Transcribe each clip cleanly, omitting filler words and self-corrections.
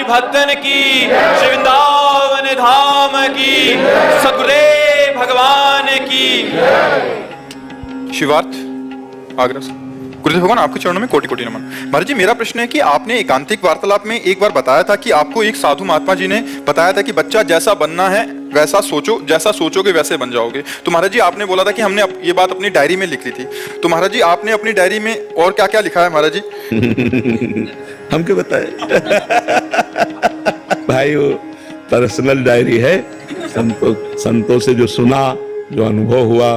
भक्तन की, श्री वृंदावन धाम की, सद्गुरुदेव भगवान की। शिवार्थ आगरा से। गुरुदेव भगवान आपके चरणों में कोटि कोटि नमन। महाराज जी, मेरा प्रश्न है कि आपने एकांतिक वार्तालाप में एक बार बताया था कि आपको एक साधु महात्मा जी ने बताया था कि बच्चा जैसा बनना है वैसा सोचो, जैसा सोचोगे वैसे बन जाओगे। तो महाराज जी आपने बोला था कि हमने ये बात अपनी डायरी में लिख ली थी। तो महाराज जी आपने अपनी डायरी में और क्या क्या लिखा है महाराज जी? हम क्यों बताए? भाई वो पर्सनल डायरी है। संतों से जो सुना, जो अनुभव हुआ,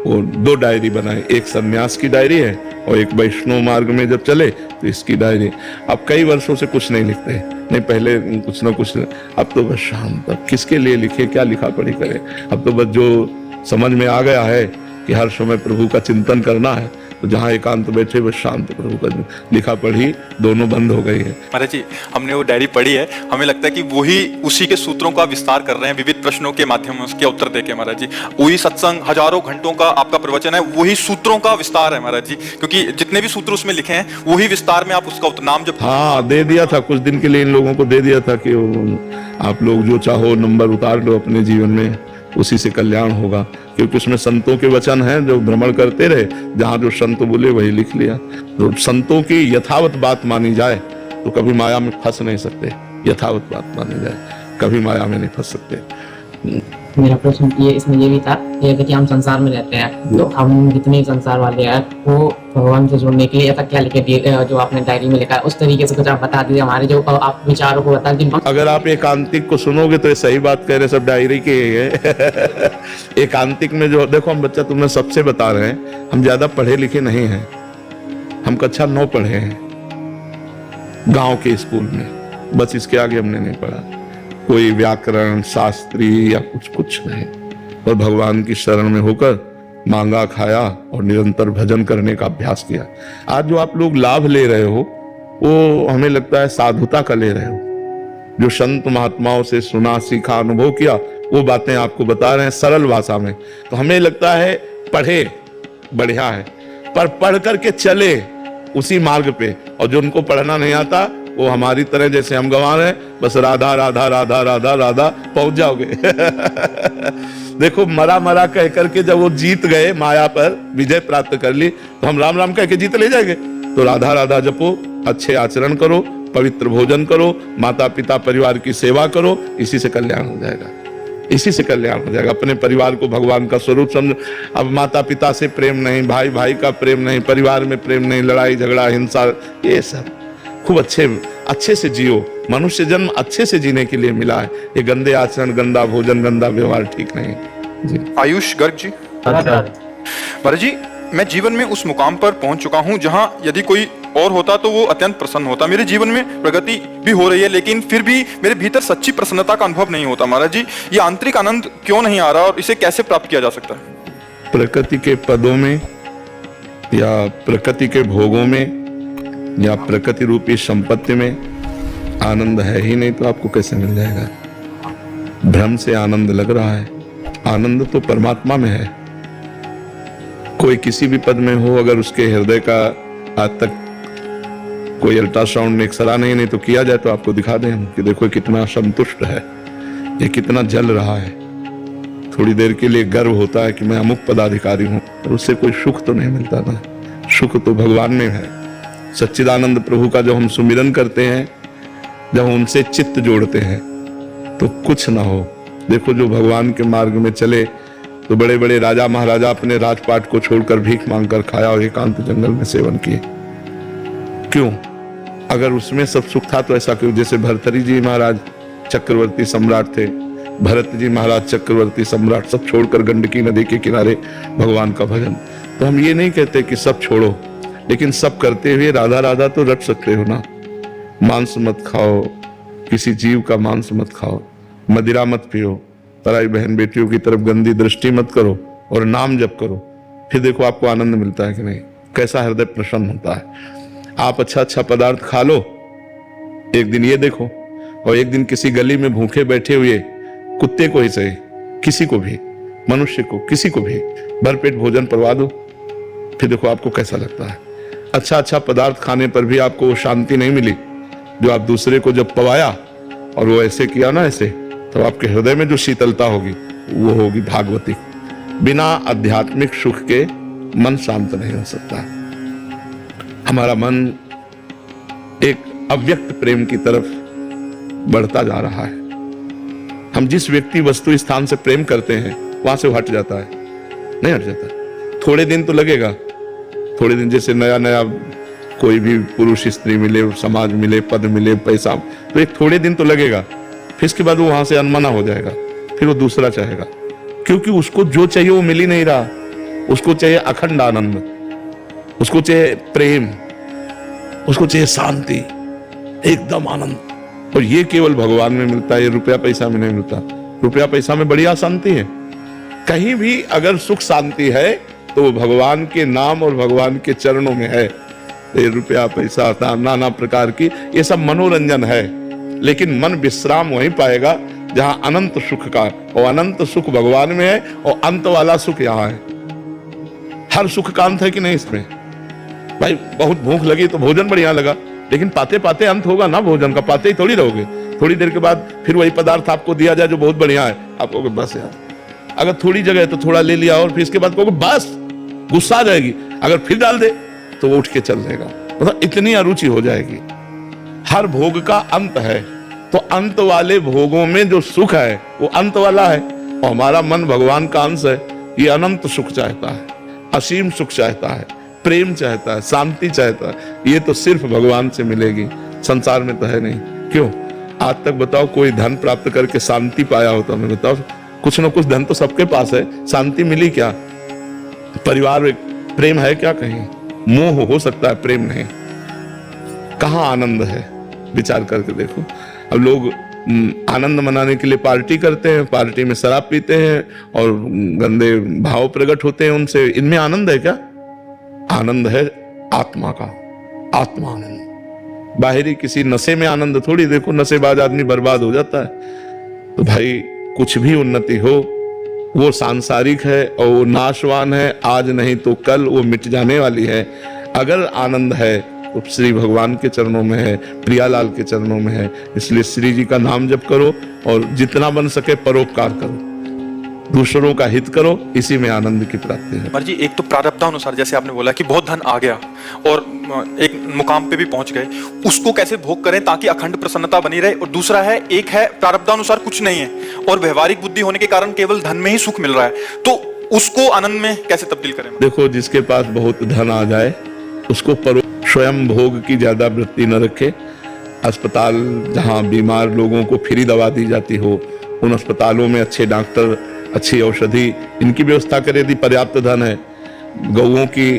वो 2 डायरी बनाए। एक सन्यास की डायरी है और एक वैष्णव मार्ग में जब चले तो इसकी डायरी। अब कई वर्षों से कुछ नहीं लिखते, नहीं पहले कुछ ना कुछ, अब तो बस शांत। अब किसके लिए लिखे, क्या लिखा पढ़ी करे? अब तो बस जो समझ में आ गया है कि हर समय प्रभु का चिंतन करना है, तो जहाँ एकांत बैठे बस शांत प्रभु का लिखा पढ़ी दोनों बंद हो गई है। महाराज जी हमने वो डायरी पढ़ी है, हमें लगता है कि वही उसी के सूत्रों का विस्तार कर रहे हैं विविध प्रश्नों के माध्यम से उसके उत्तर देके। महाराज जी वही सत्संग, हजारों घंटों का आपका प्रवचन है, वही सूत्रों का विस्तार है महाराज जी, क्योंकि जितने भी सूत्र उसमें लिखे हैं वही विस्तार में आप उसका नाम जब। हाँ, दे दिया था कुछ दिन के लिए इन लोगों को, दे दिया था कि आप लोग जो चाहो नंबर उतार लो अपने जीवन में, उसी से कल्याण होगा। क्योंकि उसमें संतों के वचन हैं जो भ्रमण करते रहे, जहां जो संत बोले वही लिख लिया। तो संतों की यथावत बात मानी जाए तो कभी माया में फंस नहीं सकते। यथावत बात मानी जाए, कभी माया में नहीं फंस सकते। मेरा प्रश्न ये इसमें ये भी था कि हम संसार में रहते हैं, तो हम जितने संसार वाले हैं वो भगवान से जुड़ने के लिए ऐसा क्या लिखे दिए जो आपने डायरी में लिखा है, उस तरीके से कुछ आप बता दीजिए हमारे जो आप विचारों को बता दीजिए। अगर आप एकांतिक को सुनोगे तो ये सही बात कह रहे, सब डायरी के है। एकांतिक में जो देखो, हम बच्चा तुम्हें सबसे बता रहे हैं, हम ज्यादा पढ़े लिखे नहीं हैं, हम कक्षा 9 पढ़े हैं गांव के स्कूल में, बस इसके आगे हमने नहीं पढ़ा। कोई व्याकरण शास्त्री या कुछ नहीं, और भगवान की शरण में होकर मांगा खाया और निरंतर भजन करने का अभ्यास किया। आज जो आप लोग लाभ ले रहे हो वो हमें लगता है साधुता का ले रहे हो। जो संत महात्माओं से सुना, सीखा, अनुभव किया, वो बातें आपको बता रहे हैं सरल भाषा में। तो हमें लगता है पढ़े बढ़िया है, पर पढ़ करके चले उसी मार्ग पे, और जो उनको पढ़ना नहीं आता वो हमारी तरह जैसे हम गंवा रहे हैं, बस राधा राधा राधा राधा राधा पहुंच जाओगे। देखो मरा मरा कह करके जब वो जीत गए, माया पर विजय प्राप्त कर ली, तो हम राम राम कह के जीत ले जाएंगे। तो राधा राधा जपो, अच्छे आचरण करो, पवित्र भोजन करो, माता पिता परिवार की सेवा करो, इसी से कल्याण हो जाएगा, इसी से कल्याण हो जाएगा। अपने परिवार को भगवान का स्वरूप समझो। अब माता पिता से प्रेम नहीं, भाई भाई का प्रेम नहीं, परिवार में प्रेम नहीं, लड़ाई झगड़ा हिंसा, ये सब खूब अच्छे से जियो। मनुष्य जन्म अच्छे से जीने के लिए मिला है। ये गंदे आचरण, गंदा भोजन, गंदा व्यवहार ठीक नहीं जी। आयुष गर्ग जी। महाराज जी मैं जीवन में उस मुकाम पर पहुंच चुका हूं जहां यदि कोई और होता तो वो अत्यंत प्रसन्न होता। मेरे जीवन में प्रगति भी हो रही है, लेकिन फिर भी मेरे भीतर सच्ची प्रसन्नता का अनुभव नहीं होता। महाराज जी ये आंतरिक आनंद क्यों नहीं आ रहा और इसे कैसे प्राप्त किया जा सकता है? प्रकृति के पदों में या प्रकृति के भोगों में या प्रकृति रूपी संपत्ति में आनंद है ही नहीं, तो आपको कैसे मिल जाएगा? भ्रम से आनंद लग रहा है, आनंद तो परमात्मा में है। कोई किसी भी पद में हो, अगर उसके हृदय का आज तक कोई अल्ट्रासाउंड एक्सरा नहीं तो किया जाए तो आपको दिखा दें हम कि देखो कितना संतुष्ट है, ये कितना जल रहा है। थोड़ी देर के लिए गर्व होता है कि मैं अमुक पदाधिकारी हूं, पर उससे कोई सुख तो नहीं मिलता ना। सुख तो भगवान में है। सच्चिदानंद प्रभु का जब हम सुमिरन करते हैं, जब उनसे चित्त जोड़ते हैं तो कुछ ना हो। देखो जो भगवान के मार्ग में चले तो बड़े बड़े राजा महाराजा अपने राजपाट को छोड़कर भीख मांगकर खाया और एकांत जंगल में सेवन किए। क्यों? अगर उसमें सब सुख था तो ऐसा क्यों? जैसे भरतरी जी महाराज चक्रवर्ती सम्राट थे, भरत जी महाराज चक्रवर्ती सम्राट, सब छोड़कर गंडकी नदी के किनारे भगवान का भजन। तो हम ये नहीं कहते कि सब छोड़ो, लेकिन सब करते हुए राधा राधा तो रट सकते हो ना। मांस मत खाओ, किसी जीव का मांस मत खाओ, मदिरा मत पियो, पराई बहन बेटियों की तरफ गंदी दृष्टि मत करो और नाम जप करो। फिर देखो आपको आनंद मिलता है कि नहीं, कैसा हृदय प्रसन्न होता है। आप अच्छा पदार्थ खा लो, एक दिन ये देखो, और एक दिन किसी गली में भूखे बैठे हुए कुत्ते को ही सही, किसी को भी, मनुष्य को, किसी को भी भरपेट भोजन करवा दो, फिर देखो आपको कैसा लगता है। अच्छा पदार्थ खाने पर भी आपको शांति नहीं मिली जो आप दूसरे को जब पवाया और वो ऐसे किया ना ऐसे, तो आपके हृदय में जो शीतलता होगी वो होगी भागवती। बिना आध्यात्मिक सुख के मन शांत नहीं हो सकता। हमारा मन एक अव्यक्त प्रेम की तरफ बढ़ता जा रहा है। हम जिस व्यक्ति वस्तु स्थान से प्रेम करते हैं वहां से वो हट जाता है, नहीं हट जाता। थोड़े दिन तो लगेगा, थोड़े दिन जैसे नया नया कोई भी पुरुष स्त्री मिले, समाज मिले, पद मिले, पैसा, तो एक थोड़े दिन तो लगेगा, फिर इसके बाद वो वहां से अनमना हो जाएगा, फिर वो दूसरा चाहेगा, क्योंकि उसको जो चाहिए वो मिल ही नहीं रहा। उसको चाहिए अखंड आनंद, उसको चाहिए प्रेम, उसको चाहिए शांति, एकदम आनंद। और ये केवल भगवान में मिलता है, ये रुपया पैसा में नहीं मिलता। रुपया पैसा में बढ़िया शांति है, कहीं भी अगर सुख शांति है तो वो भगवान के नाम और भगवान के चरणों में है। ये रुपया पैसा नाना प्रकार की ये सब मनोरंजन है, लेकिन मन विश्राम वहीं पाएगा जहां अनंत सुख का, और अनंत सुख भगवान में है और अंत वाला सुख यहाँ है। हर सुख का अंत है कि नहीं इसमें? भाई बहुत भूख लगी तो भोजन बढ़िया लगा, लेकिन पाते पाते अंत होगा ना भोजन का, पाते ही थोड़ी रहोगे। थोड़ी देर के बाद फिर वही पदार्थ आपको दिया जाए जो बहुत बढ़िया है, आप कहोगे बस यार। अगर थोड़ी जगह है तो थोड़ा ले लिया और फिर इसके बाद कहोगे बस, गुस्सा आ जाएगी। अगर फिर डाल दे तो वो उठ के चल जाएगा, मतलब इतनी अरुचि हो जाएगी। हर भोग का अंत है, तो अंत वाले भोगों में जो सुख है वो अंत वाला है। और हमारा मन भगवान का अंश है, ये अनंत सुख चाहता है, असीम सुख चाहता है, प्रेम चाहता है, शांति चाहता है। ये तो सिर्फ भगवान से मिलेगी, संसार में तो है नहीं। क्यों? आज तक बताओ कोई धन प्राप्त करके शांति पाया हो तो हमें बताओ। कुछ ना कुछ धन तो सबके पास है, शांति मिली क्या? परिवार प्रेम है क्या? कहीं मोह हो सकता है, प्रेम नहीं। कहां आनंद है? विचार करके देखो। अब लोग आनंद मनाने के लिए पार्टी करते हैं, पार्टी में शराब पीते हैं और गंदे भाव प्रकट होते हैं उनसे। इनमें आनंद है क्या? आनंद है आत्मा का, आत्मा आनंद। बाहरी किसी नशे में आनंद थोड़ी। देखो नशेबाज आदमी बर्बाद हो जाता है। तो भाई कुछ भी उन्नति हो वो सांसारिक है और वो नाशवान है, आज नहीं तो कल वो मिट जाने वाली है। अगर आनंद है तो श्री भगवान के चरणों में है, प्रियालाल के चरणों में है। इसलिए श्री जी का नाम जप करो और जितना बन सके परोपकार करो, दूसरों का हित करो, इसी में आनंद की प्राप्ति है। जी एक तो प्रारब्धानुसार जैसे आपने बोला कि बहुत धन आ गया और एक मुकाम पे भी पहुंच गए, उसको कैसे भोग करें ताकि अखंड प्रसन्नता बनी रहे। और दूसरा है, एक है प्रारब्धानुसार कुछ नहीं है और व्यवहारिक बुद्धि होने के कारण केवल धन में ही सुख मिल रहा है, तो उसको आनंद में कैसे तब्दील करें? देखो जिसके पास बहुत धन आ जाए उसको स्वयं भोग की ज्यादा वृत्ति न रखे। अस्पताल जहां बीमार लोगों को फ्री दवा दी जाती हो, उन अस्पतालों में अच्छे डॉक्टर, अच्छी औषधि, इनकी व्यवस्था करे। यदि पर्याप्त धन है, गौओं की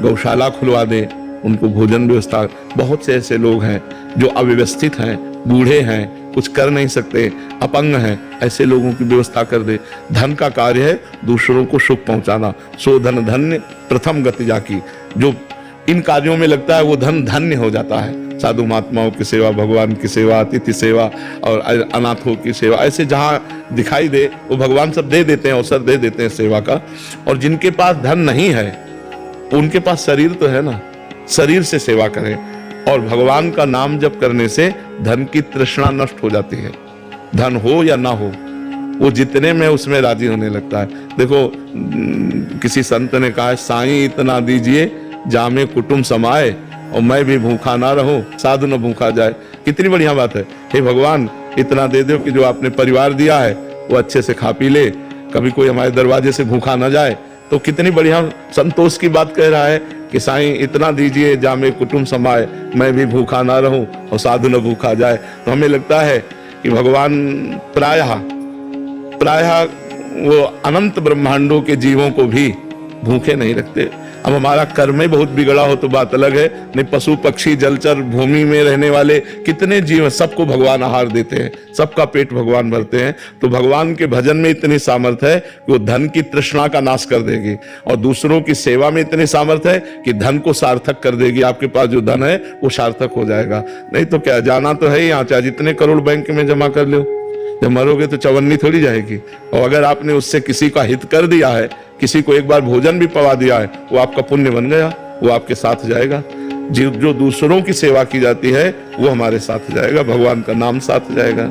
गौशाला खुलवा दे, उनको भोजन व्यवस्था। बहुत से ऐसे लोग हैं जो अव्यवस्थित हैं, बूढ़े हैं, कुछ कर नहीं सकते, अपंग हैं, ऐसे लोगों की व्यवस्था कर दे। धन का कार्य है दूसरों को सुख पहुंचाना। सो धन धन्य प्रथम गति जाकी। जो इन कार्यों में लगता है वो धन धन्य हो जाता है। साधु महात्माओं की सेवा, भगवान की सेवा, अतिथि सेवा और अनाथों की सेवा, ऐसे जहां दिखाई दे वो भगवान सब दे देते हैं, अवसर दे देते हैं सेवा का। और जिनके पास धन नहीं है उनके पास शरीर तो है ना, शरीर से सेवा करें। और भगवान का नाम जप करने से धन की तृष्णा नष्ट हो जाती है। धन हो या ना हो, वो जितने में उसमें राजी होने लगता है। देखो किसी संत ने कहा, साईं इतना दीजिए जामे कुटुंब समाए और मैं भी भूखा ना रहूं, साधु न भूखा जाए। कितनी बढ़िया बात है। हे भगवान इतना दे दो कि जो आपने परिवार दिया है वो अच्छे से खा पी ले, कभी कोई हमारे दरवाजे से भूखा ना जाए। तो कितनी बढ़िया संतोष की बात कह रहा है कि साईं इतना दीजिए जामे कुटुंब समाए, मैं भी भूखा ना रहूं और साधु न भूखा जाए। तो हमें लगता है कि भगवान प्रायः वो अनंत ब्रह्मांडों के जीवों को भी भूखे नहीं रखते। अब हमारा कर्म ही बहुत बिगड़ा हो तो बात अलग है, नहीं पशु पक्षी जलचर भूमि में रहने वाले कितने जीव, सबको भगवान आहार देते हैं, सबका पेट भगवान भरते हैं। तो भगवान के भजन में इतनी सामर्थ्य है कि वो धन की तृष्णा का नाश कर देगी, और दूसरों की सेवा में इतनी सामर्थ्य है कि धन को सार्थक कर देगी। आपके पास जो धन है वो सार्थक हो जाएगा। नहीं तो क्या, जाना तो है ही यहाँ, चाहे जितने करोड़ बैंक में जमा कर लो, जब मरोगे तो चवन्नी थोड़ी जाएगी। और अगर आपने उससे किसी का हित कर दिया है, किसी को एक बार भोजन भी पवा दिया है, वो आपका पुण्य बन गया, वो आपके साथ जाएगा। जो दूसरों की सेवा की जाती है वो हमारे साथ जाएगा, भगवान का नाम साथ जाएगा।